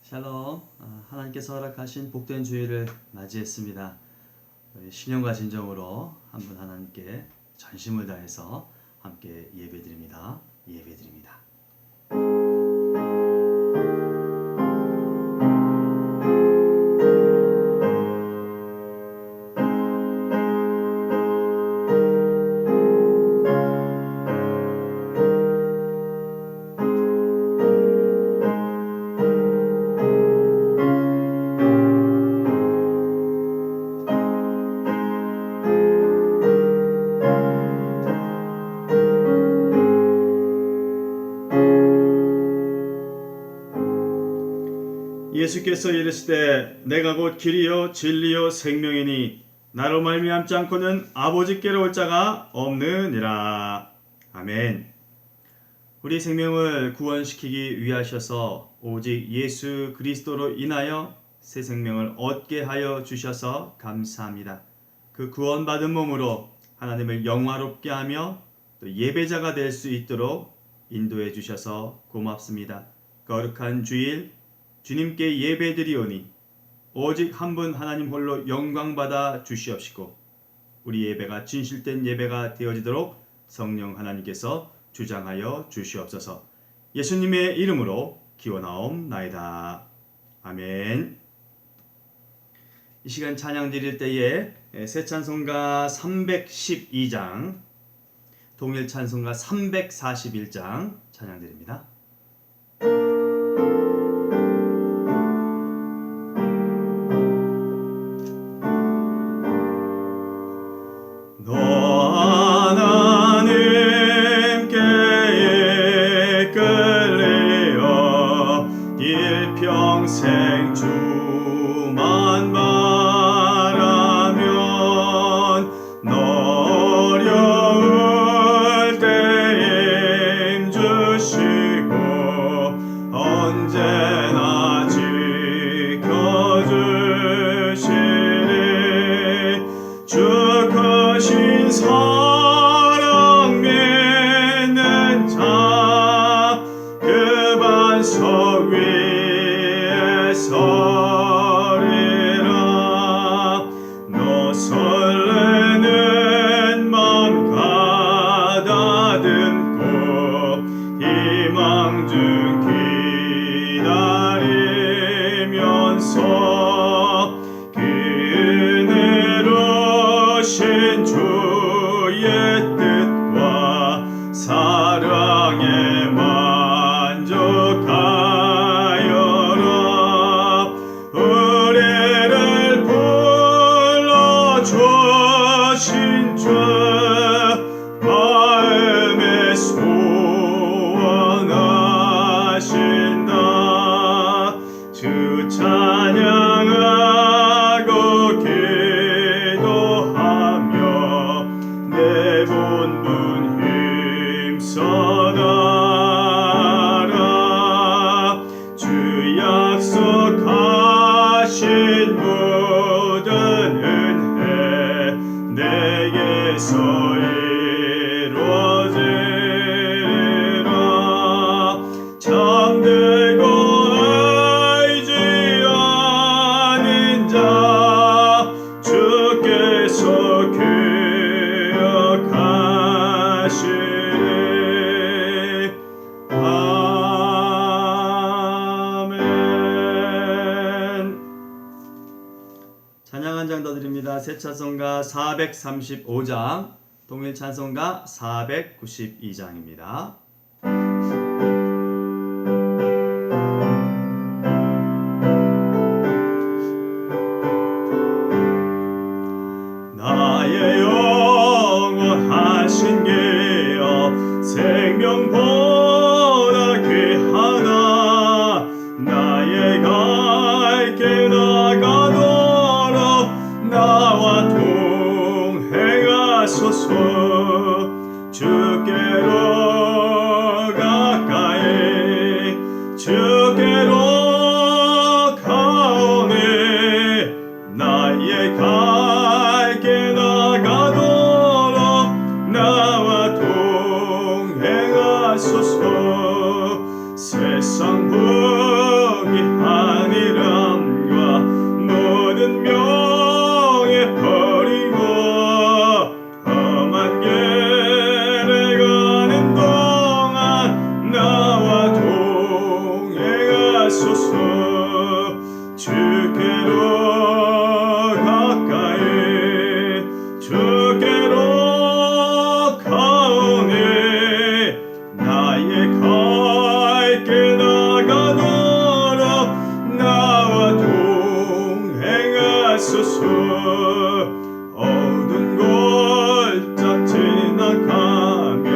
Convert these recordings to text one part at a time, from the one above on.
샬롬. 하나님께서 허락하신 복된 주일을 맞이했습니다. 신령과 진정으로 한분 하나님께 전심을 다해서 함께 예배드립니다. 예수께서 이르시되 내가 곧 길이요 진리요 생명이니 나로 말미암지 않고는 아버지께로 올 자가 없느니라. 아멘. 우리 생명을 구원시키기 위하셔서 오직 예수 그리스도로 인하여 새 생명을 얻게 하여 주셔서 감사합니다. 그 구원받은 몸으로 하나님을 영화롭게 하며 또 예배자가 될 수 있도록 인도해 주셔서 고맙습니다. 거룩한 주일 주님께 예배드리오니 오직 한 분 하나님 홀로 영광받아 주시옵시고 우리 예배가 진실된 예배가 되어지도록 성령 하나님께서 주장하여 주시옵소서. 예수님의 이름으로 기원하옵나이다. 아멘. 이 시간 찬양 드릴 때에 새 찬송가 312장, 동일 찬송가 341장 찬양 드립니다. 일평생 주만 바라면 어려울 때 힘주시고 언제나 지켜주시리. 주 크신 사랑 믿는 자 그 반석 위에 서리라. 너 설레는 맘 가다듬고 희망 중 기다리면서 그 은혜로신 주의 뜻과 사랑에 만족하여라. 우리를 불러주신 주 마음에 소원하신다. 주 찬양하고 기도하며 내 본분 힘써다라. 주 약속하신 모든 은혜 내게서 이루어지리라. 잠들고 알지 않은 자 주께서 기억하시리. 아멘. 찬양 한 장 더 드립니다. 새 찬송가 435장, 동일 찬송가 492장입니다. 나의 영원하신 기여 생명보다 귀하다. 나의 갈 길 나가도록 나와 동행하소서. 주께로 행하소서. 주께로 가까이 주께로 가오니 나의 갈 길 나가도록 나와 동행하소서. 어두운 골짜 지나가며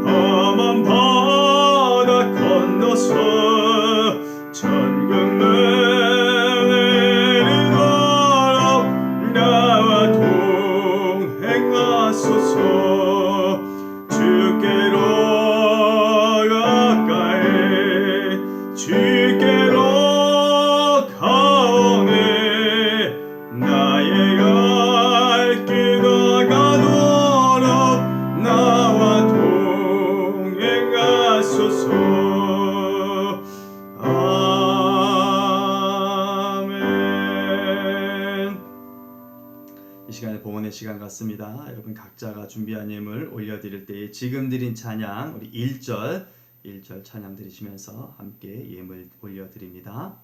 험한 바다 건너서 천국을 이루도록 나와 동행하소서. 주께로 가까이 주께로 가오니 나의 갈 길 나가도록 나와 동행하소서. 아멘. 이 시간에 봉헌의 시간 같습니다. 여러분 각자가 준비한 예물 올려드릴 때에 지금 드린 찬양 우리 1절 찬양 드리시면서 함께 예물 올려드립니다.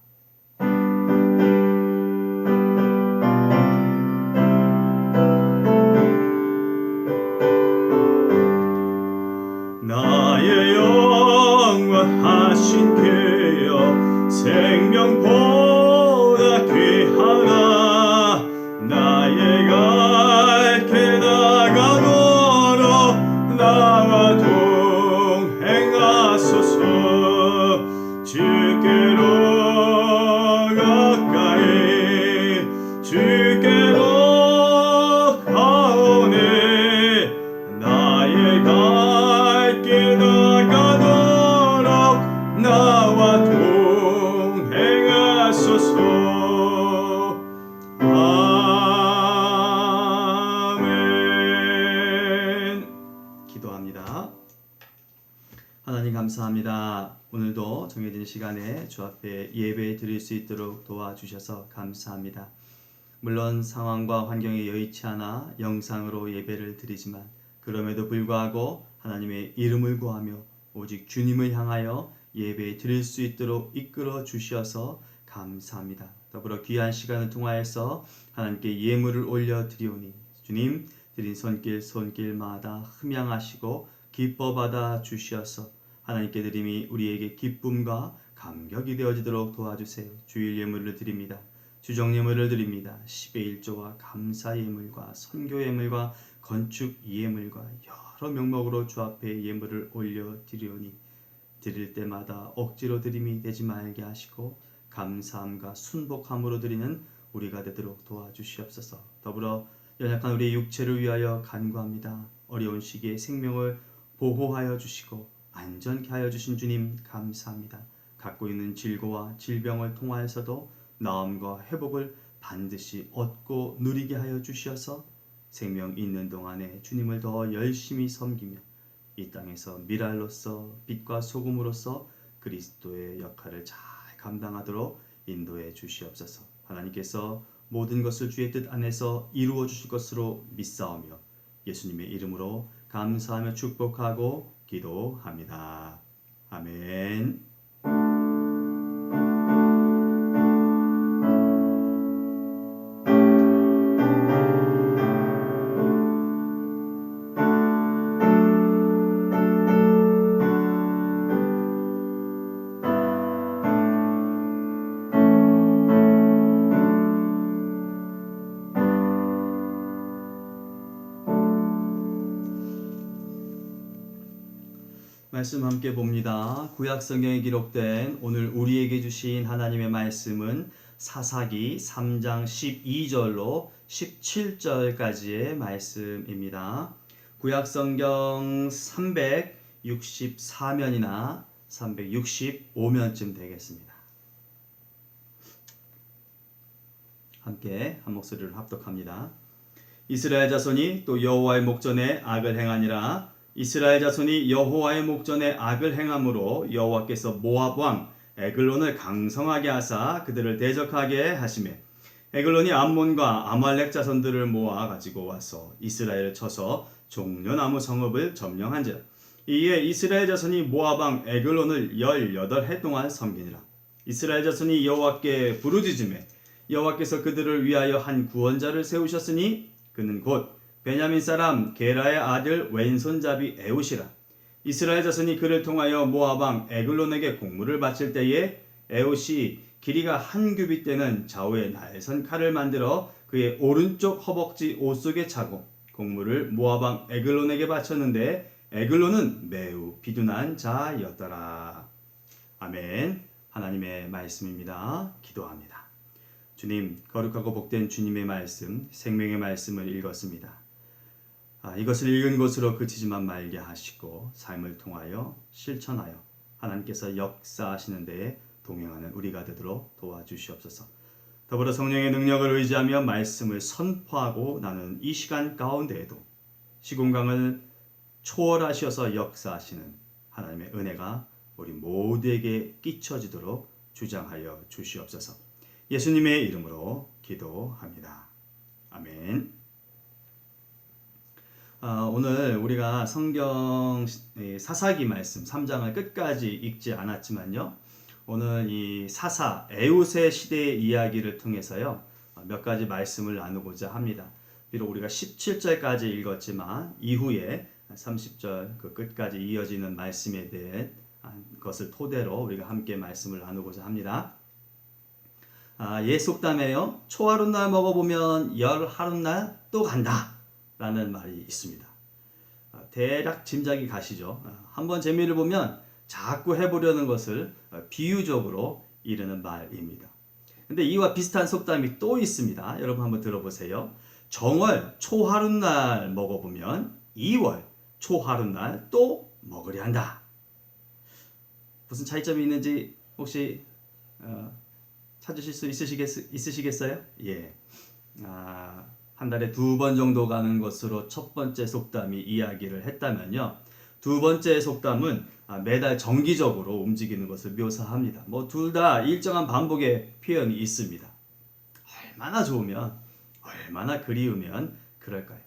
나의 영원하신 그여 생명보다 귀하나 나의 갈 길 나가도록 나와 동행하소서. 주께로 가까이 주께로 가오니 나의 갈 길 나가도록 나와 동행하소서. 아멘. 기도합니다. 하나님 감사합니다. 오늘도 정해진 시간에 주 앞에 예배 드릴 수 있도록 도와주셔서 감사합니다. 물론 상황과 환경에 여의치 않아 영상으로 예배를 드리지만 그럼에도 불구하고 하나님의 이름을 구하며 오직 주님을 향하여 예배 드릴 수 있도록 이끌어 주셔서 감사합니다. 더불어 귀한 시간을 통하여서 하나님께 예물을 올려 드리오니 주님 드린 손길마다 흠양하시고 기뻐 받아 주시어서 하나님께 드림이 우리에게 기쁨과 감격이 되어지도록 도와주세요. 주일 예물을 드립니다. 주정 예물을 드립니다. 10의 1조와 감사 예물과 선교 예물과 건축 예물과 여러 명목으로 주 앞에 예물을 올려 드리오니 드릴 때마다 억지로 드림이 되지 말게 하시고 감사함과 순복함으로 드리는 우리가 되도록 도와주시옵소서. 더불어 연약한 우리의 육체를 위하여 간구합니다. 어려운 시기에 생명을 보호하여 주시고 안전케 하여 주신 주님 감사합니다. 갖고 있는 질고와 질병을 통하여서도 나음과 회복을 반드시 얻고 누리게 하여 주시어서 생명 있는 동안에 주님을 더 열심히 섬기며 이 땅에서 미랄로서 빛과 소금으로서 그리스도의 역할을 잘 감당하도록 인도해 주시옵소서. 하나님께서 모든 것을 주의 뜻 안에서 이루어 주실 것으로 믿사오며 예수님의 이름으로 감사하며 축복하고 기도합니다. 아멘. 말씀 함께 봅니다. 구약 성경에 기록된 오늘 우리에게 주신 하나님의 말씀은 사사기 3장 12절로 17절까지의 말씀입니다. 구약 성경 364면이나 365면쯤 되겠습니다. 함께 한 목소리로 합독합니다. 이스라엘 자손이 또 여호와의 목전에 악을 행하니라. 이스라엘 자손이 여호와의 목전에 악을 행함으로 여호와께서 모압 왕 에글론을 강성하게 하사 그들을 대적하게 하시매 에글론이 암몬과 아말렉 자손들을 모아 가지고 와서 이스라엘을 쳐서 종려나무 성읍을 점령한지라. 이에 이스라엘 자손이 모압 왕 에글론을 18해 동안 섬기니라. 이스라엘 자손이 여호와께 부르짖음에 여호와께서 그들을 위하여 한 구원자를 세우셨으니 그는 곧 베냐민 사람 게라의 아들 왼손잡이 에웃이라. 이스라엘 자손이 그를 통하여 모압 왕 에글론에게 공물을 바칠 때에 에웃이 길이가 한 규빗 되는 좌우에 날선 칼을 만들어 그의 오른쪽 허벅지 옷 속에 차고 공물을 모압 왕 에글론에게 바쳤는데 에글론은 매우 비둔한 자였더라. 아멘. 하나님의 말씀입니다. 기도합니다. 주님, 거룩하고 복된 주님의 말씀, 생명의 말씀을 읽었습니다. 이것을 읽은 것으로 그치지만 말게 하시고 삶을 통하여 실천하여 하나님께서 역사하시는 데에 동행하는 우리가 되도록 도와주시옵소서. 더불어 성령의 능력을 의지하며 말씀을 선포하고 나누는 이 시간 가운데에도 시공간을 초월하셔서 역사하시는 하나님의 은혜가 우리 모두에게 끼쳐지도록 주장하여 주시옵소서. 예수님의 이름으로 기도합니다. 아멘. 오늘 우리가 성경 사사기 말씀 3장을 끝까지 읽지 않았지만요. 오늘 이 사사 에웃의 시대의 이야기를 통해서요. 몇 가지 말씀을 나누고자 합니다. 비록 우리가 17절까지 읽었지만 이후에 30절 그 끝까지 이어지는 말씀에 대해 것을 토대로 우리가 함께 말씀을 나누고자 합니다. 옛 속담에요. 초하룻날 먹어보면 열 하룻날 또 간다 라는 말이 있습니다. 대략 짐작이 가시죠. 한번 재미를 보면 자꾸 해보려는 것을 비유적으로 이르는 말입니다. 근데 이와 비슷한 속담이 또 있습니다. 여러분 한번 들어보세요. 정월 초하룻날 먹어보면 2월 초하룻날 또 먹으려 한다. 무슨 차이점이 있는지 혹시 찾으실 수 있으시겠어요? 예. 한 달에 2번 정도 가는 것으로 첫 번째 속담이 이야기를 했다면요. 두 번째 속담은 매달 정기적으로 움직이는 것을 묘사합니다. 뭐 둘 다 일정한 반복의 표현이 있습니다. 얼마나 좋으면, 얼마나 그리우면 그럴까요?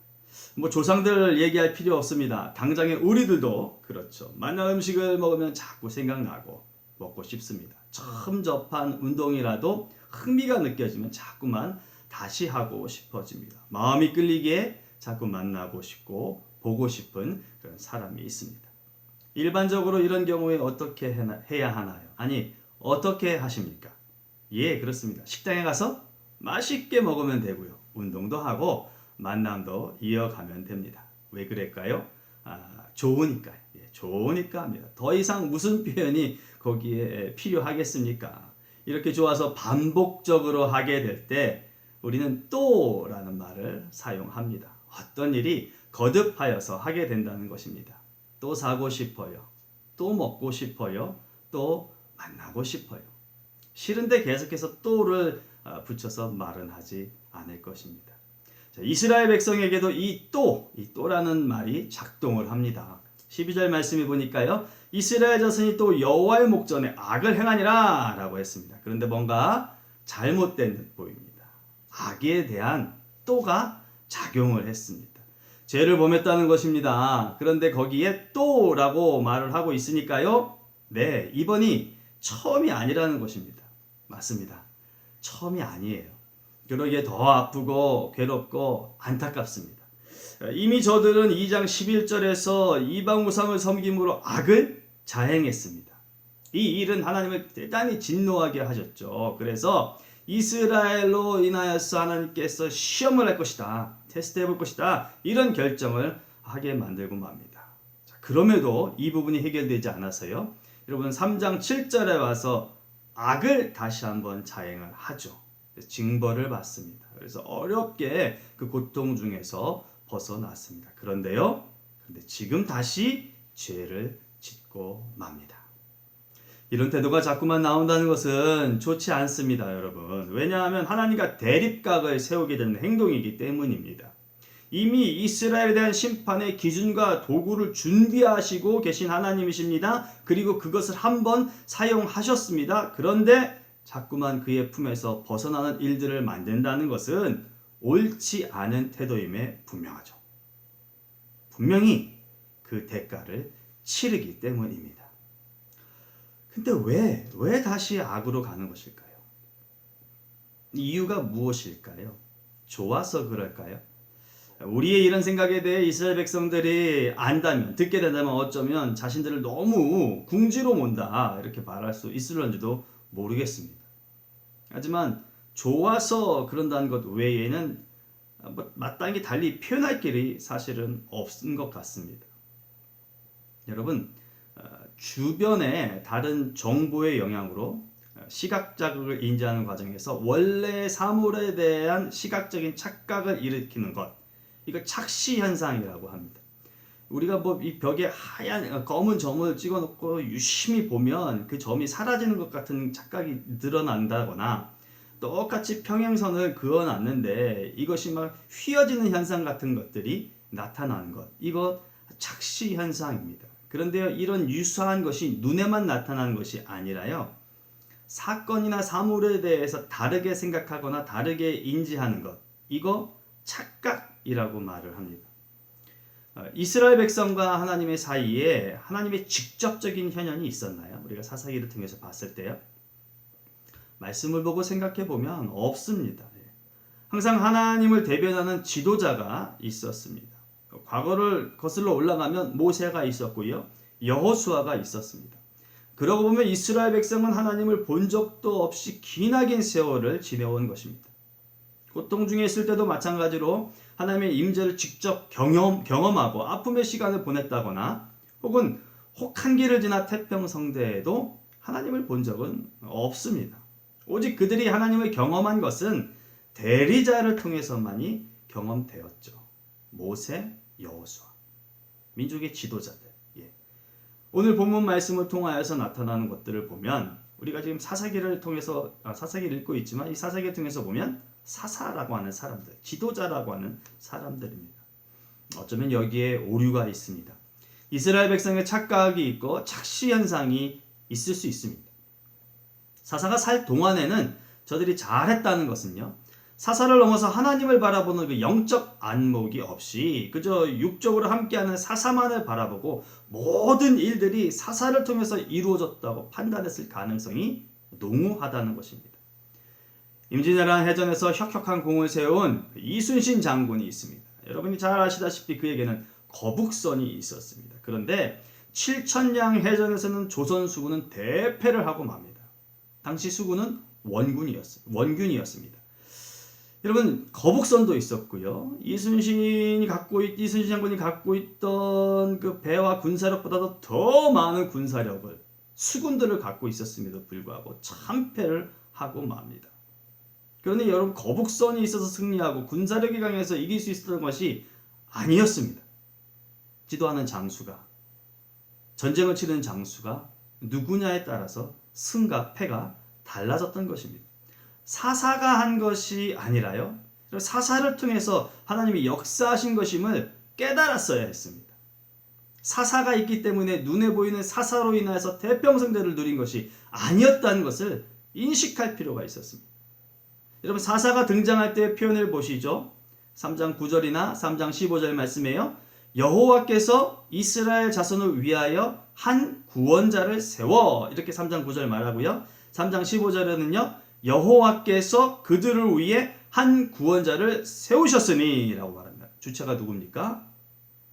뭐 조상들 얘기할 필요 없습니다. 당장의 우리들도 그렇죠. 만난 음식을 먹으면 자꾸 생각나고 먹고 싶습니다. 처음 접한 운동이라도 흥미가 느껴지면 자꾸만 다시 하고 싶어집니다. 마음이 끌리기에 자꾸 만나고 싶고 보고 싶은 그런 사람이 있습니다. 일반적으로 이런 경우에 어떻게 해야 하나요? 아니, 어떻게 하십니까? 예, 그렇습니다. 식당에 가서 맛있게 먹으면 되고요. 운동도 하고 만남도 이어가면 됩니다. 왜 그럴까요? 좋으니까요. 예, 좋으니까 합니다. 더 이상 무슨 표현이 거기에 필요하겠습니까? 이렇게 좋아서 반복적으로 하게 될 때 우리는 또라는 말을 사용합니다. 어떤 일이 거듭하여서 하게 된다는 것입니다. 또 사고 싶어요. 또 먹고 싶어요. 또 만나고 싶어요. 싫은데 계속해서 또를 붙여서 말은 하지 않을 것입니다. 자, 이스라엘 백성에게도 이 또라는 말이 작동을 합니다. 12절 말씀해 보니까요. 이스라엘 자손이 또 여호와의 목전에 악을 행하니라 라고 했습니다. 그런데 뭔가 잘못된 듯 보입니다. 악에 대한 또가 작용을 했습니다. 죄를 범했다는 것입니다. 그런데 거기에 또라고 말을 하고 있으니까요. 네, 이번이 처음이 아니라는 것입니다. 맞습니다. 처음이 아니에요. 그러기에 더 아프고 괴롭고 안타깝습니다. 이미 저들은 2장 11절에서 이방 우상을 섬김으로 악을 자행했습니다. 이 일은 하나님을 대단히 진노하게 하셨죠. 그래서 이스라엘로 인하여서 하나님께서 시험을 할 것이다. 테스트해 볼 것이다. 이런 결정을 하게 만들고 맙니다. 자, 그럼에도 이 부분이 해결되지 않아서요. 여러분 3장 7절에 와서 악을 다시 한번 자행을 하죠. 징벌을 받습니다. 그래서 어렵게 그 고통 중에서 벗어났습니다. 그런데 지금 다시 죄를 짓고 맙니다. 이런 태도가 자꾸만 나온다는 것은 좋지 않습니다, 여러분. 왜냐하면 하나님과 대립각을 세우게 되는 행동이기 때문입니다. 이미 이스라엘에 대한 심판의 기준과 도구를 준비하시고 계신 하나님이십니다. 그리고 그것을 한번 사용하셨습니다. 그런데 자꾸만 그의 품에서 벗어나는 일들을 만든다는 것은 옳지 않은 태도임에 분명하죠. 분명히 그 대가를 치르기 때문입니다. 근데 왜 다시 악으로 가는 것일까요? 이유가 무엇일까요? 좋아서 그럴까요? 우리의 이런 생각에 대해 이스라엘 백성들이 안다면, 듣게 된다면 어쩌면 자신들을 너무 궁지로 몬다 이렇게 말할 수 있을런지도 모르겠습니다. 하지만 좋아서 그런다는 것 외에는 마땅히 달리 표현할 길이 사실은 없은 것 같습니다. 여러분, 주변의 다른 정보의 영향으로 시각 자극을 인지하는 과정에서 원래 사물에 대한 시각적인 착각을 일으키는 것, 이걸 착시 현상이라고 합니다. 우리가 이 벽에 하얀 검은 점을 찍어놓고 유심히 보면 그 점이 사라지는 것 같은 착각이 드러난다거나, 똑같이 평행선을 그어놨는데 이것이 막 휘어지는 현상 같은 것들이 나타나는 것, 이거 착시 현상입니다. 그런데요, 이런 유사한 것이 눈에만 나타나는 것이 아니라요, 사건이나 사물에 대해서 다르게 생각하거나 다르게 인지하는 것, 이거 착각이라고 말을 합니다. 이스라엘 백성과 하나님의 사이에 하나님의 직접적인 현현이 있었나요? 우리가 사사기를 통해서 봤을 때요, 말씀을 보고 생각해 보면 없습니다. 항상 하나님을 대변하는 지도자가 있었습니다. 과거를 거슬러 올라가면 모세가 있었고요, 여호수아가 있었습니다. 그러고 보면 이스라엘 백성은 하나님을 본 적도 없이 기나긴 세월을 지내온 것입니다. 고통 중에 있을 때도 마찬가지로 하나님의 임재를 직접 경험하고 아픔의 시간을 보냈다거나, 혹은 혹한 길을 지나 태평성대에도 하나님을 본 적은 없습니다. 오직 그들이 하나님을 경험한 것은 대리자를 통해서만이 경험되었죠. 모세, 여호수아, 민족의 지도자들. 오늘 본문 말씀을 통하여서 나타나는 것들을 보면, 우리가 지금 사사기를 통해서 사사기를 읽고 있지만 이 사사기를 통해서 보면 사사라고 하는 사람들, 지도자라고 하는 사람들입니다. 어쩌면 여기에 오류가 있습니다. 이스라엘 백성의 착각이 있고 착시 현상이 있을 수 있습니다. 사사가 살 동안에는 저들이 잘했다는 것은요, 사사를 넘어서 하나님을 바라보는 그 영적 안목이 없이 그저 육적으로 함께하는 사사만을 바라보고 모든 일들이 사사를 통해서 이루어졌다고 판단했을 가능성이 농후하다는 것입니다. 임진왜란 해전에서 혁혁한 공을 세운 이순신 장군이 있습니다. 여러분이 잘 아시다시피 그에게는 거북선이 있었습니다. 그런데 7천량 해전에서는 조선 수군은 대패를 하고 맙니다. 당시 수군은 원균이었습니다. 여러분, 거북선도 있었고요, 이순신 장군이 갖고 있던 그 배와 군사력보다도 더 많은 군사력을, 수군들을 갖고 있었음에도 불구하고 참패를 하고 맙니다. 그런데 여러분, 거북선이 있어서 승리하고 군사력이 강해서 이길 수 있었던 것이 아니었습니다. 지도하는 장수가, 전쟁을 치르는 장수가 누구냐에 따라서 승과 패가 달라졌던 것입니다. 사사가 한 것이 아니라요, 사사를 통해서 하나님이 역사하신 것임을 깨달았어야 했습니다. 사사가 있기 때문에 눈에 보이는 사사로 인하여서 태평성대를 누린 것이 아니었다는 것을 인식할 필요가 있었습니다. 여러분, 사사가 등장할 때의 표현을 보시죠. 3장 9절이나 3장 15절 말씀에요, 여호와께서 이스라엘 자손을 위하여 한 구원자를 세워, 이렇게 3장 9절 말하고요, 3장 15절에는요, 여호와께서 그들을 위해 한 구원자를 세우셨으니 라고 말합니다. 주체가 누굽니까?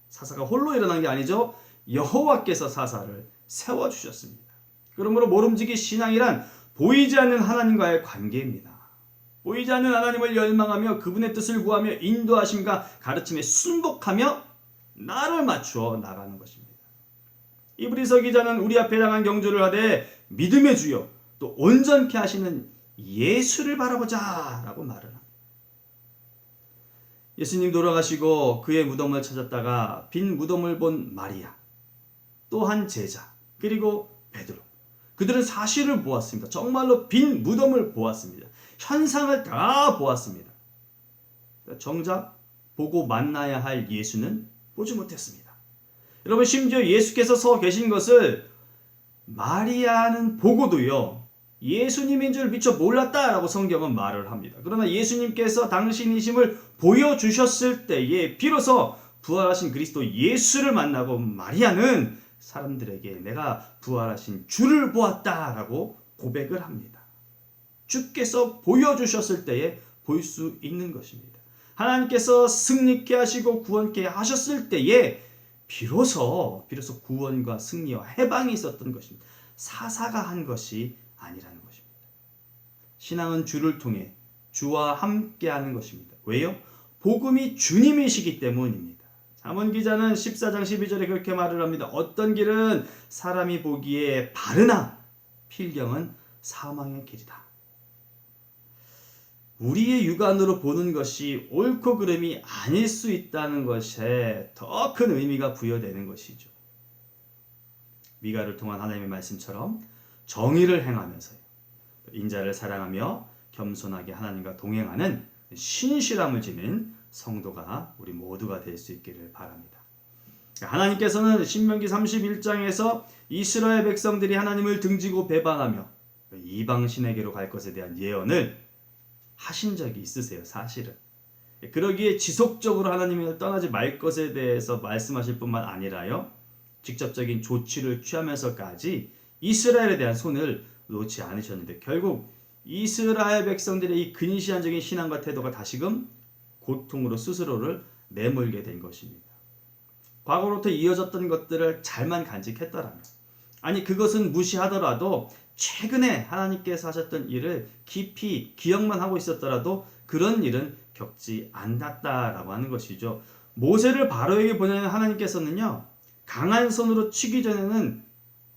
사사가 홀로 일어난 게 아니죠. 여호와께서 사사를 세워주셨습니다. 그러므로 모름지기 신앙이란 보이지 않는 하나님과의 관계입니다. 보이지 않는 하나님을 열망하며 그분의 뜻을 구하며 인도하심과 가르침에 순복하며 나를 맞추어 나가는 것입니다. 이브리서 기자는 우리 앞에 향한 경주를 하되 믿음의 주여 또 온전케 하시는 예수를 바라보자 라고 말을 합니다. 예수님 돌아가시고 그의 무덤을 찾았다가 빈 무덤을 본 마리아, 또 한 제자, 그리고 베드로, 그들은 사실을 보았습니다. 정말로 빈 무덤을 보았습니다. 현상을 다 보았습니다. 정작 보고 만나야 할 예수는 보지 못했습니다. 여러분, 심지어 예수께서 서 계신 것을 마리아는 보고도요, 예수님인 줄 미처 몰랐다라고 성경은 말을 합니다. 그러나 예수님께서 당신이심을 보여주셨을 때에 비로소 부활하신 그리스도 예수를 만나고 마리아는 사람들에게 내가 부활하신 주를 보았다라고 고백을 합니다. 주께서 보여주셨을 때에 볼 수 있는 것입니다. 하나님께서 승리케 하시고 구원케 하셨을 때에 비로소 구원과 승리와 해방이 있었던 것입니다. 사사가 한 것이 아니라는 것입니다. 신앙은 주를 통해 주와 함께하는 것입니다. 왜요? 복음이 주님이시기 때문입니다. 잠언 기자는 14장 12절에 그렇게 말을 합니다. 어떤 길은 사람이 보기에 바르나 필경은 사망의 길이다. 우리의 육안으로 보는 것이 옳고 그름이 아닐 수 있다는 것에 더 큰 의미가 부여되는 것이죠. 미가를 통한 하나님의 말씀처럼 정의를 행하면서요, 인자를 사랑하며 겸손하게 하나님과 동행하는 신실함을 지닌 성도가 우리 모두가 될 수 있기를 바랍니다. 하나님께서는 신명기 31장에서 이스라엘 백성들이 하나님을 등지고 배반하며 이방 신에게로 갈 것에 대한 예언을 하신 적이 있으세요. 사실은. 그러기에 지속적으로 하나님을 떠나지 말 것에 대해서 말씀하실 뿐만 아니라요, 직접적인 조치를 취하면서까지 이스라엘에 대한 손을 놓지 않으셨는데, 결국 이스라엘 백성들의 이 근시안적인 신앙과 태도가 다시금 고통으로 스스로를 내몰게 된 것입니다. 과거로부터 이어졌던 것들을 잘만 간직했더라면, 아니 그것은 무시하더라도 최근에 하나님께서 하셨던 일을 깊이 기억만 하고 있었더라도 그런 일은 겪지 않았다라고 하는 것이죠. 모세를 바로에게 보내는 하나님께서는요, 강한 손으로 치기 전에는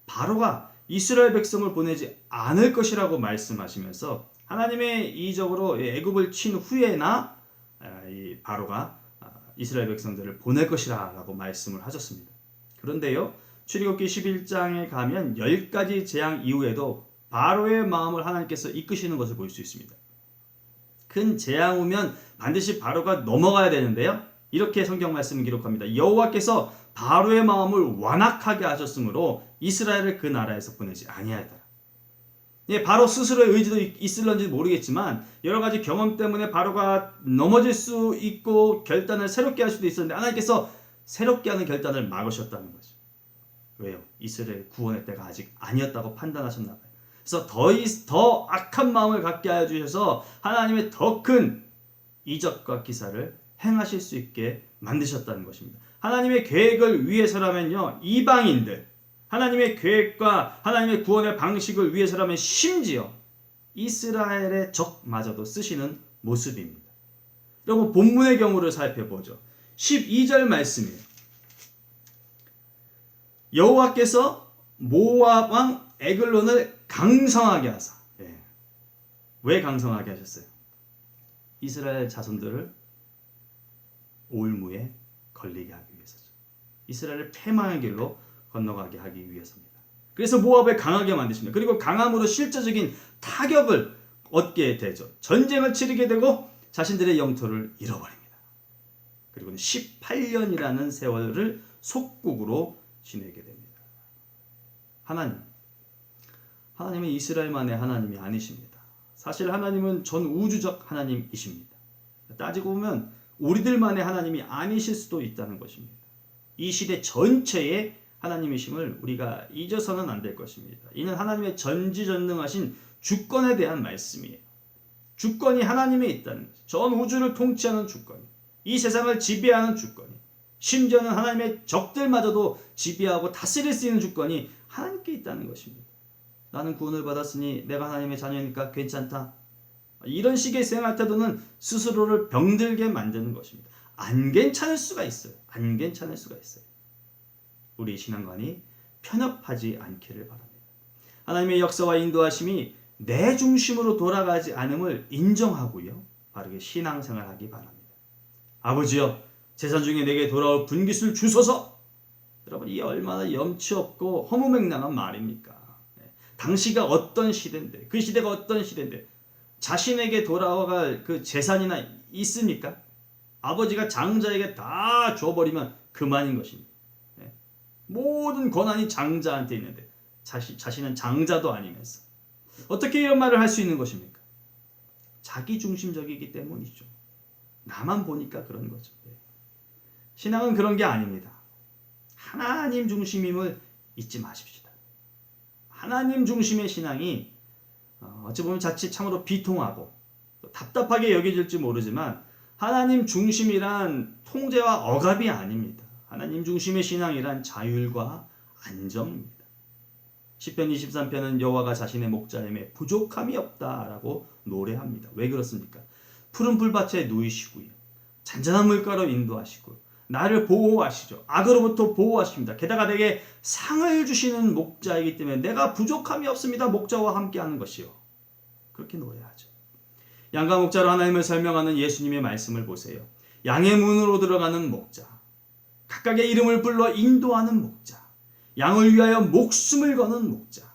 바로가 이스라엘 백성을 보내지 않을 것이라고 말씀하시면서 하나님의 이적으로 애굽을 친 후에나 이 바로가 이스라엘 백성들을 보낼 것이라 라고 말씀을 하셨습니다. 그런데요, 출애굽기 11장에 가면 10가지 재앙 이후에도 바로의 마음을 하나님께서 이끄시는 것을 볼 수 있습니다. 큰 재앙 오면 반드시 바로가 넘어가야 되는데요, 이렇게 성경 말씀을 기록합니다. 여호와께서 바로의 마음을 완악하게 하셨으므로 이스라엘을 그 나라에서 보내지 아니하였더라. 예, 바로 스스로의 의지도 있을런지 모르겠지만 여러 가지 경험 때문에 바로가 넘어질 수 있고 결단을 새롭게 할 수도 있었는데 하나님께서 새롭게 하는 결단을 막으셨다는 거죠. 왜요? 이스라엘 구원의 때가 아직 아니었다고 판단하셨나 봐요. 그래서 더 악한 마음을 갖게 하여 주셔서 하나님의 더 큰 이적과 기사를 행하실 수 있게 만드셨다는 것입니다. 하나님의 계획을 위해서라면요, 이방인들, 하나님의 계획과 하나님의 구원의 방식을 위해서라면 심지어 이스라엘의 적마저도 쓰시는 모습입니다. 여러분, 본문의 경우를 살펴보죠. 12절 말씀이에요. 여호와께서 모압 왕 에글론을 강성하게 하사. 왜 강성하게 하셨어요? 이스라엘 자손들을 올무에 걸리게 하기 위해서죠. 이스라엘을 패망의 길로 건너가게 하기 위해서입니다. 그래서 모압을 강하게 만드십니다. 그리고 강함으로 실제적인 타격을 얻게 되죠. 전쟁을 치르게 되고 자신들의 영토를 잃어버립니다. 그리고 18년이라는 세월을 속국으로 지내게 됩니다. 하나님은 이스라엘만의 하나님이 아니십니다. 사실 하나님은 전 우주적 하나님이십니다. 따지고 보면 우리들만의 하나님이 아니실 수도 있다는 것입니다. 이 시대 전체의 하나님이심을 우리가 잊어서는 안 될 것입니다. 이는 하나님의 전지전능하신 주권에 대한 말씀이에요. 주권이 하나님에 있다는 거죠. 전 우주를 통치하는 주권이, 이 세상을 지배하는 주권이, 심지어는 하나님의 적들마저도 지배하고 다스릴 수 있는 주권이 하나님께 있다는 것입니다. 나는 구원을 받았으니 내가 하나님의 자녀니까 괜찮다. 이런 식의 생활 태도는 스스로를 병들게 만드는 것입니다. 안 괜찮을 수가 있어요. 안 괜찮을 수가 있어요. 우리 신앙관이 편협하지 않기를 바랍니다. 하나님의 역사와 인도하심이 내 중심으로 돌아가지 않음을 인정하고요, 바르게 신앙생활하기 바랍니다. 아버지여, 재산 중에 내게 돌아올 분깃을 주소서. 여러분, 이게 얼마나 염치 없고 허무맹랑한 말입니까? 당시가 어떤 시대인데, 그 시대가 어떤 시대인데 자신에게 돌아갈 그 재산이나 있습니까? 아버지가 장자에게 다 줘버리면 그만인 것입니다. 모든 권한이 장자한테 있는데 자신은 장자도 아니면서 어떻게 이런 말을 할 수 있는 것입니까? 자기중심적이기 때문이죠. 나만 보니까 그런 거죠. 신앙은 그런 게 아닙니다. 하나님 중심임을 잊지 마십시다. 하나님 중심의 신앙이 어찌 보면 자칫 참으로 비통하고 또 답답하게 여겨질지 모르지만 하나님 중심이란 통제와 억압이 아닙니다. 하나님 중심의 신앙이란 자율과 안정입니다. 시편 23편은 여호와가 자신의 목자임에 부족함이 없다라고 노래합니다. 왜 그렇습니까? 푸른 풀밭에 누이시고요. 잔잔한 물가로 인도하시고 나를 보호하시죠. 악으로부터 보호하십니다. 게다가 내게 상을 주시는 목자이기 때문에 내가 부족함이 없습니다. 목자와 함께하는 것이요. 그렇게 노래하죠. 양과 목자로 하나님을 설명하는 예수님의 말씀을 보세요. 양의 문으로 들어가는 목자, 각각의 이름을 불러 인도하는 목자, 양을 위하여 목숨을 거는 목자.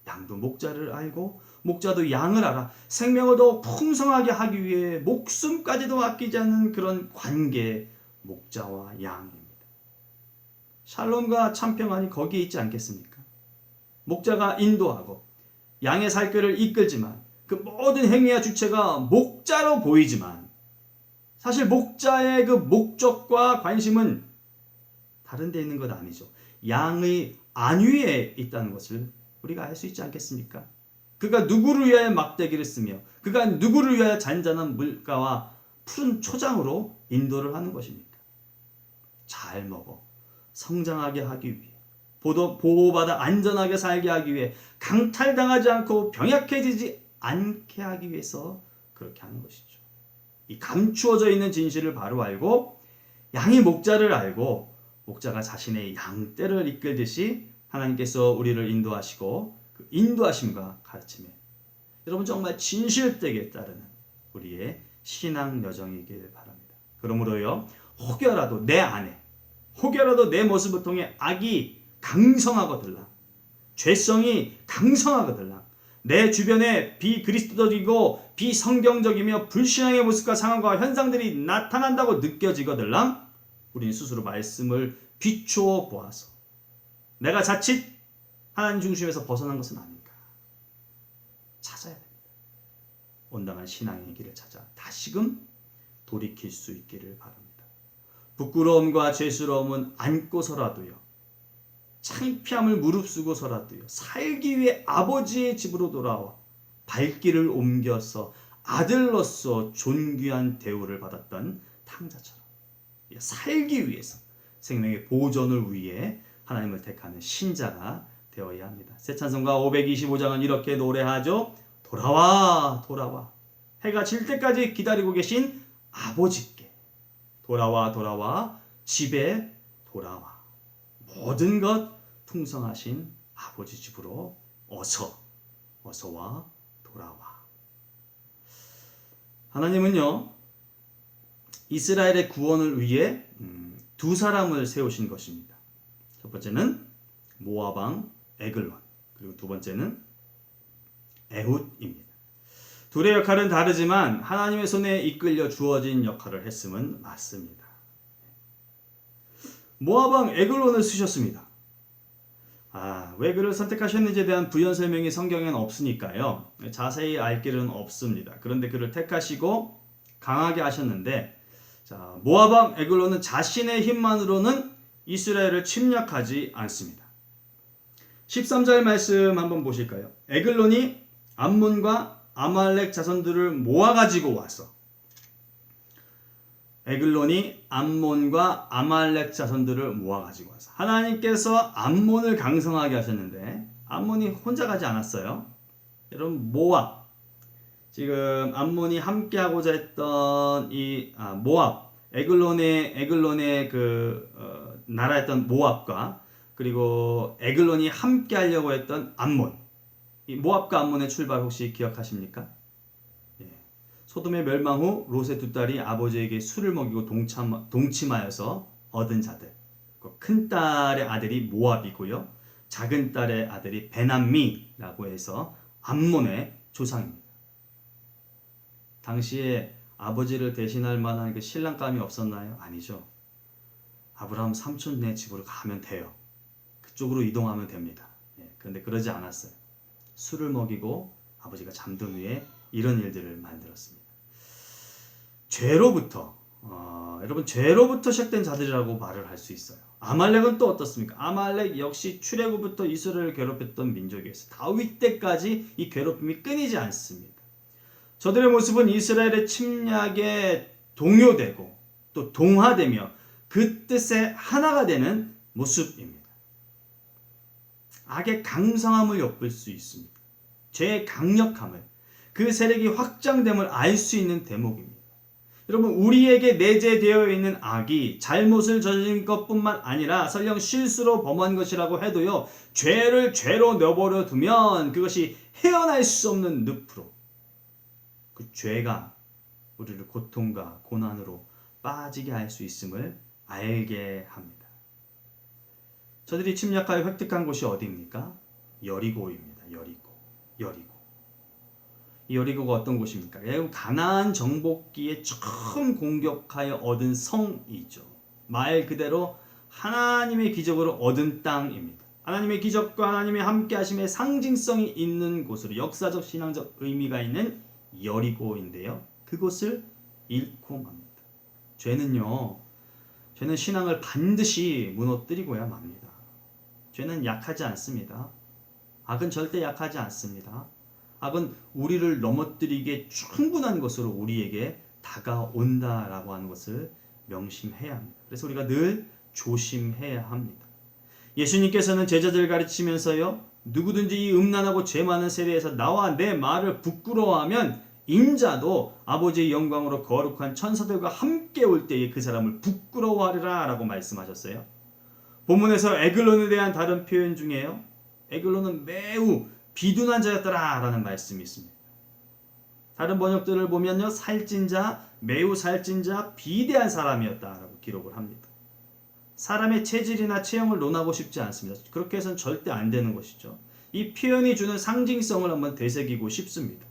양도 목자를 알고 목자도 양을 알아 생명을 더 풍성하게 하기 위해 목숨까지도 아끼지 않는 그런 관계, 목자와 양입니다. 샬롬과 참평안이 거기에 있지 않겠습니까? 목자가 인도하고 양의 살길을 이끌지만 그 모든 행위와 주체가 목자로 보이지만 사실 목자의 그 목적과 관심은 다른 데 있는 것 아니죠. 양의 안위에 있다는 것을 우리가 알 수 있지 않겠습니까? 그가 누구를 위하여 막대기를 쓰며 그가 누구를 위하여 잔잔한 물가와 푸른 초장으로 인도를 하는 것입니까? 잘 먹어 성장하게 하기 위해 보호받아 안전하게 살게 하기 위해 강탈당하지 않고 병약해지지 않게 하기 위해서 그렇게 하는 것이죠. 이 감추어져 있는 진실을 바로 알고 양이 목자를 알고 목자가 자신의 양떼를 이끌듯이 하나님께서 우리를 인도하시고 그 인도하심과 가르침에 여러분 정말 진실되게 따르는 우리의 신앙 여정이길 바랍니다. 그러므로요 혹여라도 내 안에 혹여라도 내 모습을 통해 악이 강성하거들라 죄성이 강성하거들라 내 주변에 비그리스도적이고 비성경적이며 불신앙의 모습과 상황과 현상들이 나타난다고 느껴지거들랑 우리는 스스로 말씀을 비추어 보아서 내가 자칫 하나님 중심에서 벗어난 것은 아닌가 찾아야 됩니다. 온당한 신앙의 길을 찾아 다시금 돌이킬 수 있기를 바랍니다. 부끄러움과 죄스러움은 안고서라도요 창피함을 무릅쓰고서라도요 살기 위해 아버지의 집으로 돌아와 발길을 옮겨서 아들로서 존귀한 대우를 받았던 탕자처럼 살기 위해서 생명의 보존을 위해 하나님을 택하는 신자가 되어야 합니다. 새 찬송가 525장은 이렇게 노래하죠. 돌아와 돌아와 해가 질 때까지 기다리고 계신 아버지께 돌아와 돌아와 집에 돌아와 모든 것 풍성하신 아버지 집으로 어서와 돌아와. 하나님은요 이스라엘의 구원을 위해 두 사람을 세우신 것입니다. 첫 번째는 모압 왕 에글론 그리고 두 번째는 에훗입니다. 둘의 역할은 다르지만 하나님의 손에 이끌려 주어진 역할을 했음은 맞습니다. 모압 왕 에글론을 쓰셨습니다. 왜 그를 선택하셨는지에 대한 부연 설명이 성경에는 없으니까요. 자세히 알 길은 없습니다. 그런데 그를 택하시고 강하게 하셨는데 모압 왕 에글론은 자신의 힘만으로는 이스라엘을 침략하지 않습니다. 13절 말씀 한번 보실까요? 에글론이 암몬과 아말렉 자손들을 모아가지고 와서 에글론이 암몬과 아말렉 자손들을 모아가지고 와서 하나님께서 암몬을 강성하게 하셨는데 암몬이 혼자 가지 않았어요. 여러분 모압 지금 암몬이 함께하고자 했던 이 모압 에글론의 그 나라였던 모압과 그리고 에글론이 함께하려고 했던 암몬 이 모압과 암몬의 출발 혹시 기억하십니까? 소돔의 멸망 후 롯의 두 딸이 아버지에게 술을 먹이고 동침하여서 얻은 자들. 큰 딸의 아들이 모압이고요. 작은 딸의 아들이 베남미라고 해서 암몬의 조상입니다. 당시에 아버지를 대신할 만한 그 신랑감이 없었나요? 아니죠. 아브라함 삼촌네 집으로 가면 돼요. 그쪽으로 이동하면 됩니다. 그런데 그러지 않았어요. 술을 먹이고 아버지가 잠든 후에 이런 일들을 만들었습니다. 죄로부터 여러분 죄로부터 시작된 자들이라고 말을 할 수 있어요. 아말렉은 또 어떻습니까? 아말렉 역시 출애굽부터 이스라엘을 괴롭혔던 민족이었어요. 다윗 때까지 이 괴롭힘이 끊이지 않습니다. 저들의 모습은 이스라엘의 침략에 동요되고 또 동화되며 그 뜻에 하나가 되는 모습입니다. 악의 강성함을 엿볼 수 있습니다. 죄의 강력함을, 그 세력이 확장됨을 알 수 있는 대목입니다. 여러분, 우리에게 내재되어 있는 악이 잘못을 저지른 것뿐만 아니라 설령 실수로 범한 것이라고 해도요, 죄를 죄로 내버려 두면 그것이 헤어날 수 없는 늪으로, 그 죄가 우리를 고통과 고난으로 빠지게 할 수 있음을 알게 합니다. 저들이 침략하여 획득한 곳이 어디입니까? 여리고입니다. 여리고. 이 여리고가 어떤 곳입니까? 가나안 정복기에 처음 공격하여 얻은 성이죠. 말 그대로 하나님의 기적으로 얻은 땅입니다. 하나님의 기적과 하나님의 함께하심의 상징성이 있는 곳으로 역사적 신앙적 의미가 있는 여리고인데요. 그곳을 잃고 맙니다. 죄는 신앙을 반드시 무너뜨리고야 맙니다. 죄는 약하지 않습니다. 악은 절대 약하지 않습니다. 악은 우리를 넘어뜨리기에 충분한 것으로 우리에게 다가온다라고 하는 것을 명심해야 합니다. 그래서 우리가 늘 조심해야 합니다. 예수님께서는 제자들 가르치면서요, 누구든지 이 음란하고 죄 많은 세대에서 나와 내 말을 부끄러워하면 인자도 아버지의 영광으로 거룩한 천사들과 함께 올 때에 그 사람을 부끄러워하리라 라고 말씀하셨어요. 본문에서 에글론에 대한 다른 표현 중에요, 에글론은 매우 비둔한 자였더라 라는 말씀이 있습니다. 다른 번역들을 보면요, 살찐 자, 매우 살찐 자, 비대한 사람이었다 라고 기록을 합니다. 사람의 체질이나 체형을 논하고 싶지 않습니다. 그렇게 해서는 절대 안 되는 것이죠. 이 표현이 주는 상징성을 한번 되새기고 싶습니다.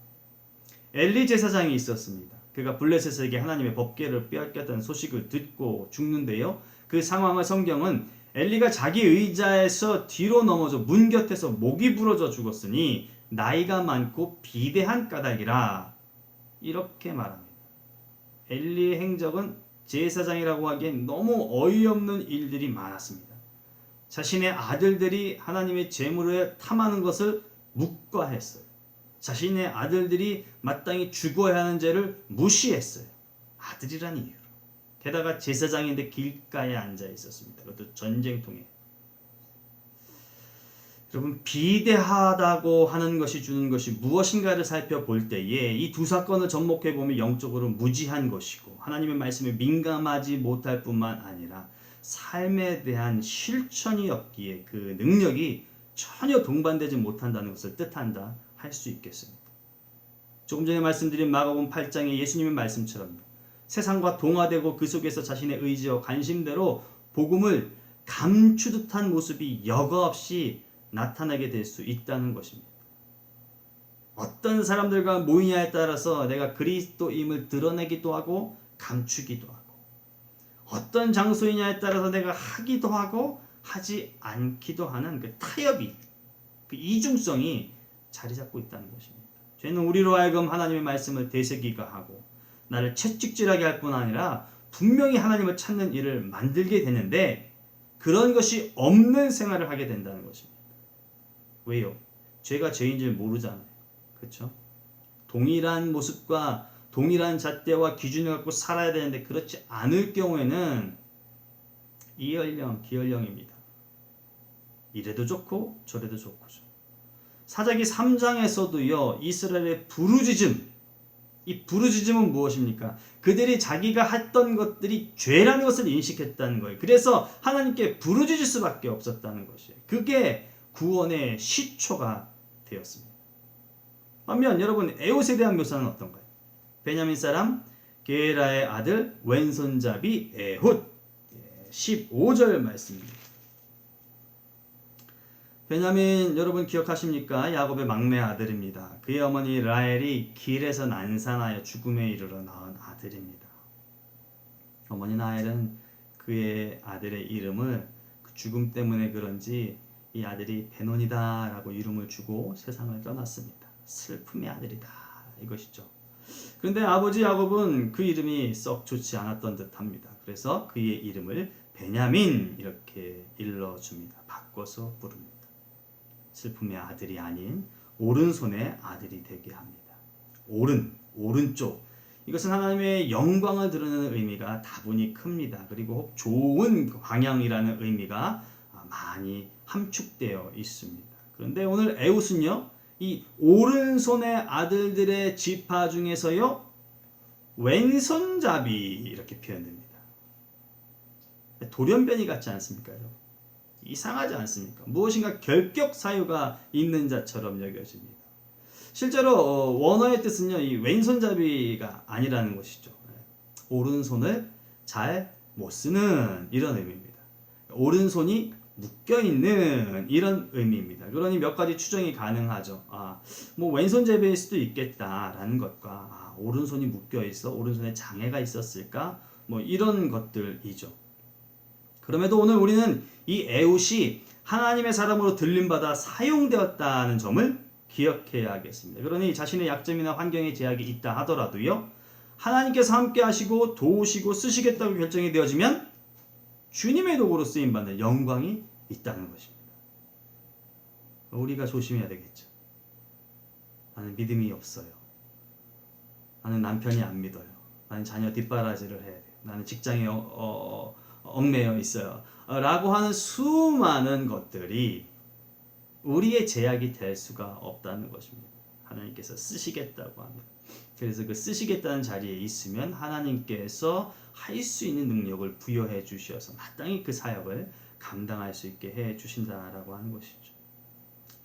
엘리 제사장이 있었습니다. 그가 블레셋에게 하나님의 법궤를 빼앗겼다는 소식을 듣고 죽는데요. 그 상황을 성경은 엘리가 자기 의자에서 뒤로 넘어져 문 곁에서 목이 부러져 죽었으니 나이가 많고 비대한 까닭이라 이렇게 말합니다. 엘리의 행적은 제사장이라고 하기엔 너무 어이없는 일들이 많았습니다. 자신의 아들들이 하나님의 제물을 탐하는 것을 묵과했어요. 자신의 아들들이 마땅히 죽어야 하는 죄를 무시했어요. 아들이라는 이유로. 게다가 제사장인데 길가에 앉아 있었습니다. 그것도 전쟁통에. 여러분, 비대하다고 하는 것이 주는 것이 무엇인가를 살펴볼 때에 이 두 사건을 접목해 보면 영적으로 무지한 것이고 하나님의 말씀에 민감하지 못할 뿐만 아니라 삶에 대한 실천이 없기에 그 능력이 전혀 동반되지 못한다는 것을 뜻한다 할 수 있겠습니다. 조금 전에 말씀드린 마가복음 8장의 예수님의 말씀처럼 세상과 동화되고 그 속에서 자신의 의지와 관심대로 복음을 감추듯한 모습이 여과없이 나타나게 될 수 있다는 것입니다. 어떤 사람들과 모이냐에 따라서 내가 그리스도임을 드러내기도 하고 감추기도 하고, 어떤 장소이냐에 따라서 내가 하기도 하고 하지 않기도 하는 그 타협이, 그 이중성이 자리 잡고 있다는 것입니다. 죄는 우리로 하여금 하나님의 말씀을 되새기게 하고 나를 채찍질하게 할 뿐 아니라 분명히 하나님을 찾는 일을 만들게 되는데 그런 것이 없는 생활을 하게 된다는 것입니다. 왜요? 죄가 죄인 줄 모르잖아요. 그렇죠? 동일한 모습과 동일한 잣대와 기준을 갖고 살아야 되는데 그렇지 않을 경우에는 이연령, 기연령입니다. 이래도 좋고 저래도 좋고죠. 사사기 3장에서도요, 이스라엘의 부르짖음, 이 부르짖음은 무엇입니까? 그들이 자기가 했던 것들이 죄라는 것을 인식했다는 거예요. 그래서 하나님께 부르짖을 수밖에 없었다는 것이에요. 그게 구원의 시초가 되었습니다. 반면 여러분, 에옷에 대한 묘사는 어떤가요? 베냐민 사람 게라의 아들 왼손잡이 에훗, 15절 말씀입니다. 베냐민 여러분 기억하십니까? 야곱의 막내 아들입니다. 그의 어머니 라헬이 길에서 난산하여 죽음에 이르러 낳은 아들입니다. 어머니 라헬은 그의 아들의 이름을 그 죽음 때문에 그런지 이 아들이 베논이다 라고 이름을 주고 세상을 떠났습니다. 슬픔의 아들이다 이것이죠. 그런데 아버지 야곱은 그 이름이 썩 좋지 않았던 듯합니다. 그래서 그의 이름을 베냐민 이렇게 일러줍니다. 바꿔서 부릅니다. 슬픔의 아들이 아닌 오른손의 아들이 되게 합니다. 오른쪽. 이것은 하나님의 영광을 드러내는 의미가 다분히 큽니다. 그리고 혹 좋은 방향이라는 의미가 많이 함축되어 있습니다. 그런데 오늘 에웃은요, 이 오른손의 아들들의 지파 중에서요, 왼손잡이 이렇게 표현됩니다. 돌연변이 같지 않습니까? 이상하지 않습니까? 무엇인가 결격 사유가 있는 자처럼 여겨집니다. 실제로 원어의 뜻은요, 이 왼손잡이가 아니라는 것이죠. 오른손을 잘 못 쓰는 이런 의미입니다. 오른손이 묶여 있는 이런 의미입니다. 그러니 몇 가지 추정이 가능하죠. 뭐 왼손잡이일 수도 있겠다라는 것과 오른손이 묶여 있어 오른손에 장애가 있었을까? 뭐 이런 것들이죠. 그럼에도 오늘 우리는 이 에웃이 하나님의 사람으로 들림받아 사용되었다는 점을 기억해야 하겠습니다. 그러니 자신의 약점이나 환경에 제약이 있다 하더라도요, 하나님께서 함께 하시고 도우시고 쓰시겠다고 결정이 되어지면 주님의 도구로 쓰임받는 영광이 있다는 것입니다. 우리가 조심해야 되겠죠. 나는 믿음이 없어요. 나는 남편이 안 믿어요. 나는 자녀 뒷바라지를 해야 돼요. 나는 직장에 얽매여 있어요. 라고 하는 수많은 것들이 우리의 제약이 될 수가 없다는 것입니다. 하나님께서 쓰시겠다고 합니다. 그래서 그 쓰시겠다는 자리에 있으면 하나님께서 할 수 있는 능력을 부여해 주셔서 마땅히 그 사역을 감당할 수 있게 해 주신다라고 하는 것이죠.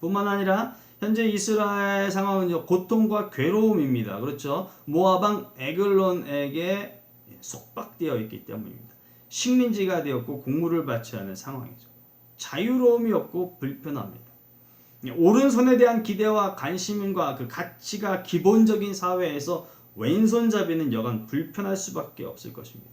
뿐만 아니라 현재 이스라엘 상황은 고통과 괴로움입니다. 그렇죠? 모압왕 에글론에게 속박되어 있기 때문입니다. 식민지가 되었고 공물을 바쳐야 하는 상황이죠. 자유로움이 없고 불편합니다. 오른손에 대한 기대와 관심과 그 가치가 기본적인 사회에서 왼손잡이는 여간 불편할 수밖에 없을 것입니다.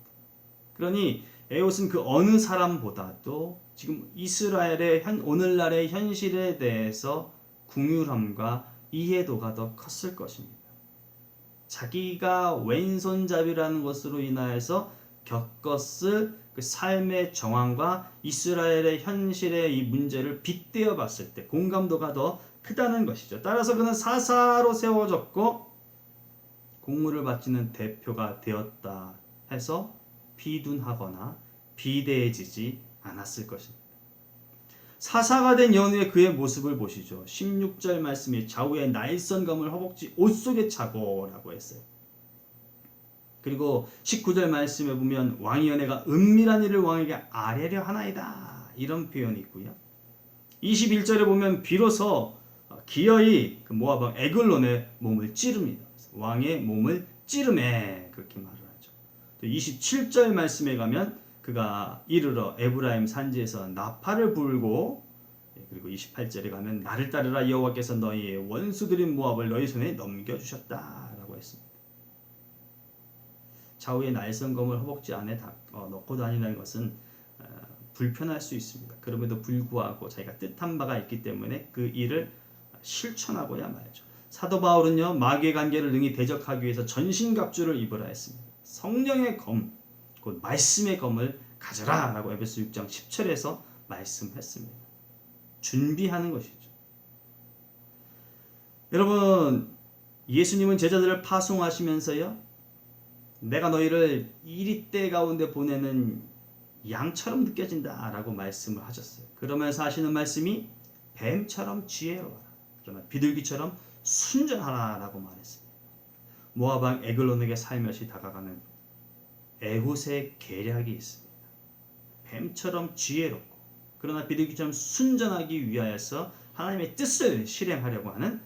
그러니 에옷은 그 어느 사람보다도 지금 이스라엘의 오늘날의 현실에 대해서 궁휼함과 이해도가 더 컸을 것입니다. 자기가 왼손잡이라는 것으로 인하여서 겪었을 그 삶의 정황과 이스라엘의 현실의 이 문제를 빗대어 봤을 때 공감도가 더 크다는 것이죠. 따라서 그는 사사로 세워졌고 공물을 바치는 대표가 되었다 해서 비둔하거나 비대해지지 않았을 것입니다. 사사가 된 연후에 그의 모습을 보시죠. 16절 말씀이 좌우에 날선검을 허벅지 옷 속에 차고 라고 했어요. 그리고 19절 말씀에 보면 왕의 연애가 은밀한 일을 왕에게 아뢰려 하나이다 이런 표현이 있고요. 21절에 보면 비로소 기어이 그 모압왕 에글론의 몸을 찌릅니다. 왕의 몸을 찌르매 그렇게 말을 하죠. 또 27절 말씀에 가면 그가 이르러 에브라임 산지에서 나팔을 불고, 그리고 28절에 가면 나를 따르라 여호와께서 너희의 원수들인 모압을 너희 손에 넘겨주셨다라고 했습니다. 좌우의 날선검을 허벅지 안에 넣고 다니는 것은 불편할 수 있습니다. 그럼에도 불구하고 자기가 뜻한 바가 있기 때문에 그 일을 실천하고야 말죠. 사도 바울은요, 마귀의 관계를 능히 대적하기 위해서 전신갑주를 입으라 했습니다. 성령의 검, 곧 말씀의 검을 가져라 라고 에베소 6장 10절에서 말씀했습니다. 준비하는 것이죠. 여러분, 예수님은 제자들을 파송하시면서요, 내가 너희를 이리때 가운데 보내는 양처럼 느껴진다 라고 말씀을 하셨어요. 그러면서 하시는 말씀이 뱀처럼 지혜로워라, 그러나 비둘기처럼 순전하라 라고 말했습니다. 모압왕 에글론에게 살며시 다가가는 에훗의 계략이 있습니다. 뱀처럼 지혜롭고 그러나 비둘기처럼 순전하기 위하여서 하나님의 뜻을 실행하려고 하는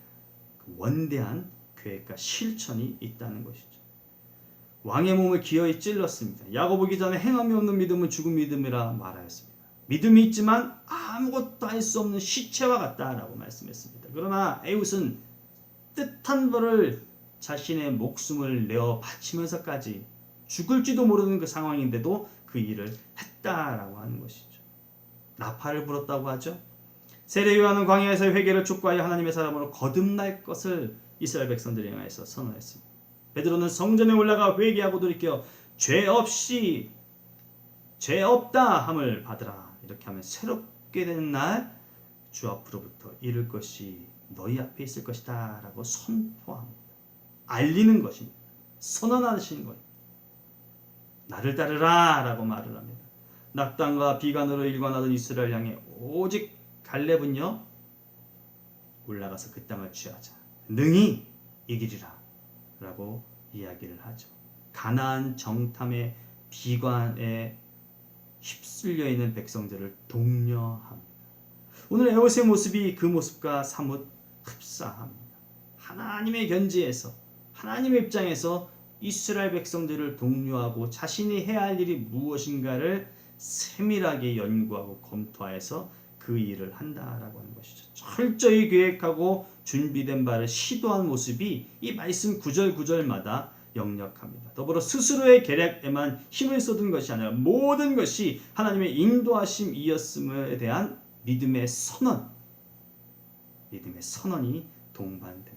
그 원대한 계획과 실천이 있다는 것이죠. 왕의 몸을 기어이 찔렀습니다. 야곱 오기 전에 행함이 없는 믿음은 죽은 믿음이라 말하였습니다. 믿음이 있지만 아무것도 할 수 없는 시체와 같다라고 말씀했습니다. 그러나 에훗은 뜻한 바를 자신의 목숨을 내어 바치면서까지 죽을지도 모르는 그 상황인데도 그 일을 했다라고 하는 것이죠. 나팔을 불었다고 하죠. 세례 요한은 광야에서 회개를 촉구하여 하나님의 사람으로 거듭날 것을 이스라엘 백성들에 향해서 선언했습니다. 베드로는 성전에 올라가 회개하고 돌이켜 죄 없다 함을 받으라. 이렇게 하면 새롭게 되는 날 주 앞으로부터 이룰 것이 너희 앞에 있을 것이다 라고 선포합니다. 알리는 것입니다. 선언하시는 것입니다. 나를 따르라 라고 말을 합니다. 낙단과 비관으로 일관하던 이스라엘 향해 오직 갈렙은요, 올라가서 그 땅을 취하자, 능히 이기리라 라고 이야기를 하죠. 가나안 정탐의 비관에 휩쓸려 있는 백성들을 독려합니다. 오늘 에봇의 모습이 그 모습과 사뭇 흡사합니다. 하나님의 견지에서, 하나님의 입장에서 이스라엘 백성들을 독려하고 자신이 해야 할 일이 무엇인가를 세밀하게 연구하고 검토하여서 그 일을 한다라고 하는 것이죠. 철저히 계획하고 준비된 바를 시도한 모습이 이 말씀 구절구절마다 역력합니다. 더불어 스스로의 계략에만 힘을 쏟은 것이 아니라 모든 것이 하나님의 인도하심이었음에 대한 믿음의 선언이 동반됩니다.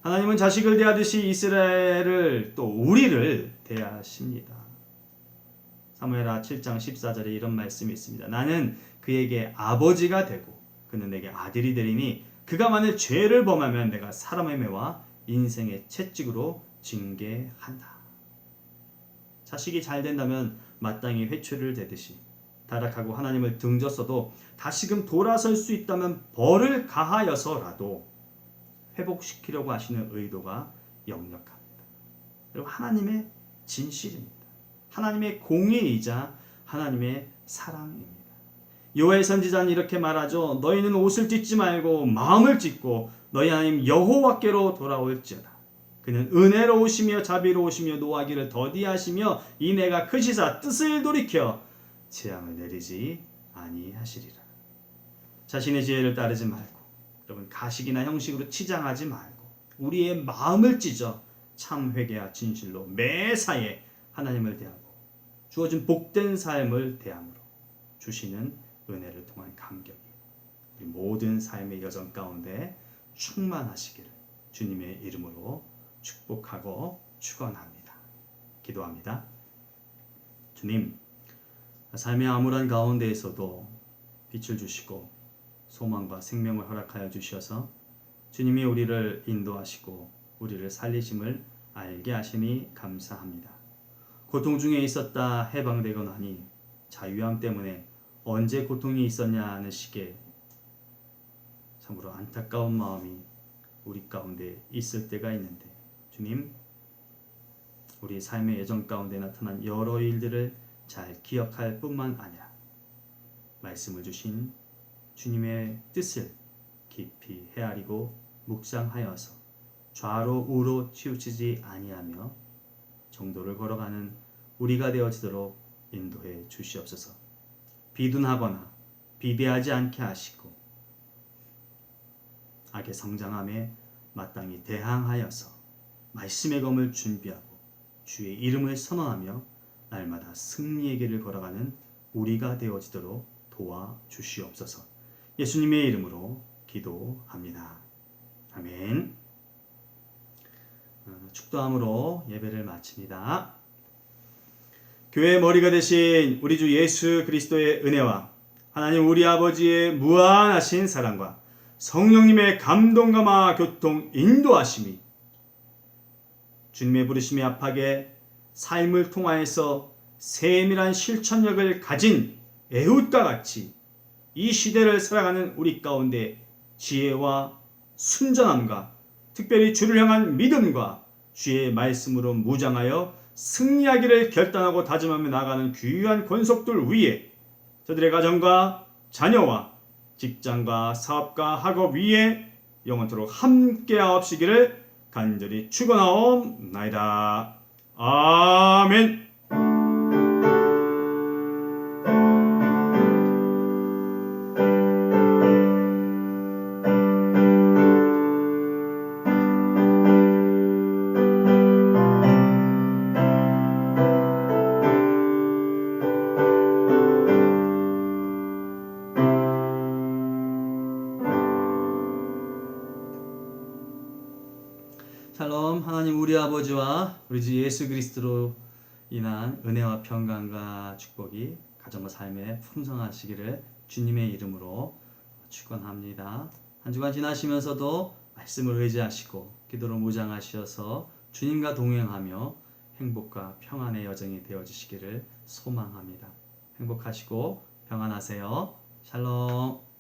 하나님은 자식을 대하듯이 이스라엘을 또 우리를 대하십니다. 사무엘하 7장 14절에 이런 말씀이 있습니다. 나는 그에게 아버지가 되고 그는 내게 아들이 되리니 그가 만일 죄를 범하면 내가 사람의 매와 인생의 채찍으로 징계한다. 자식이 잘 된다면 마땅히 회초리를 대듯이 타락하고 하나님을 등졌어도 다시금 돌아설 수 있다면 벌을 가하여서라도 회복시키려고 하시는 의도가 역력합니다. 그리고 하나님의 진실입니다. 하나님의 공의이자 하나님의 사랑입니다. 요엘 선지자는 이렇게 말하죠. 너희는 옷을 찢지 말고 마음을 찢고 너희 하나님 여호와께로 돌아올지어다. 그는 은혜로우시며 자비로우시며 노하기를 더디하시며 인애가 크시사 뜻을 돌이켜 재앙을 내리지 아니하시리라. 자신의 지혜를 따르지 말고, 여러분 가식이나 형식으로 치장하지 말고 우리의 마음을 찢어 참 회개와 진실로 매사에 하나님을 대하고 주어진 복된 삶을 대함으로 주시는 은혜를 통한 감격이 우리 모든 삶의 여정 가운데 충만하시기를 주님의 이름으로 축복하고 축원합니다. 기도합니다. 주님, 삶의 암울한 가운데에서도 빛을 주시고 소망과 생명을 허락하여 주셔서 주님이 우리를 인도하시고 우리를 살리심을 알게 하시니 감사합니다. 고통 중에 있었다 해방되고 나니 자유함 때문에 언제 고통이 있었냐는 식의 참으로 안타까운 마음이 우리 가운데 있을 때가 있는데 주님, 우리 삶의 여정 가운데 나타난 여러 일들을 잘 기억할 뿐만 아니라 말씀을 주신 주님의 뜻을 깊이 헤아리고 묵상하여서 좌로 우로 치우치지 아니하며 정도를 걸어가는 우리가 되어지도록 인도해 주시옵소서. 비둔하거나 비대하지 않게 하시고 악의 성장함에 마땅히 대항하여서 말씀의 검을 준비하고 주의 이름을 선언하며 날마다 승리의 길을 걸어가는 우리가 되어지도록 도와주시옵소서. 예수님의 이름으로 기도합니다. 아멘. 축도함으로 예배를 마칩니다. 교회의 머리가 되신 우리 주 예수 그리스도의 은혜와 하나님 우리 아버지의 무한하신 사랑과 성령님의 감동감화 교통 인도하심이 주님의 부르심에 합하게 삶을 통하여서 세밀한 실천력을 가진 에훗과 같이 이 시대를 살아가는 우리 가운데 지혜와 순전함과 특별히 주를 향한 믿음과 주의 말씀으로 무장하여 승리하기를 결단하고 다짐하며 나아가는 귀한 권속들 위에 저들의 가정과 자녀와 직장과 사업과 학업 위에 영원토록 함께하옵시기를 간절히 축원하옵나이다. 아멘. 아버지와 우리 주 예수 그리스도로 인한 은혜와 평강과 축복이 가정과 삶에 풍성하시기를 주님의 이름으로 축원합니다. 한 주간 지나시면서도 말씀을 의지하시고 기도로 무장하셔서 주님과 동행하며 행복과 평안의 여정이 되어주시기를 소망합니다. 행복하시고 평안하세요. 샬롬.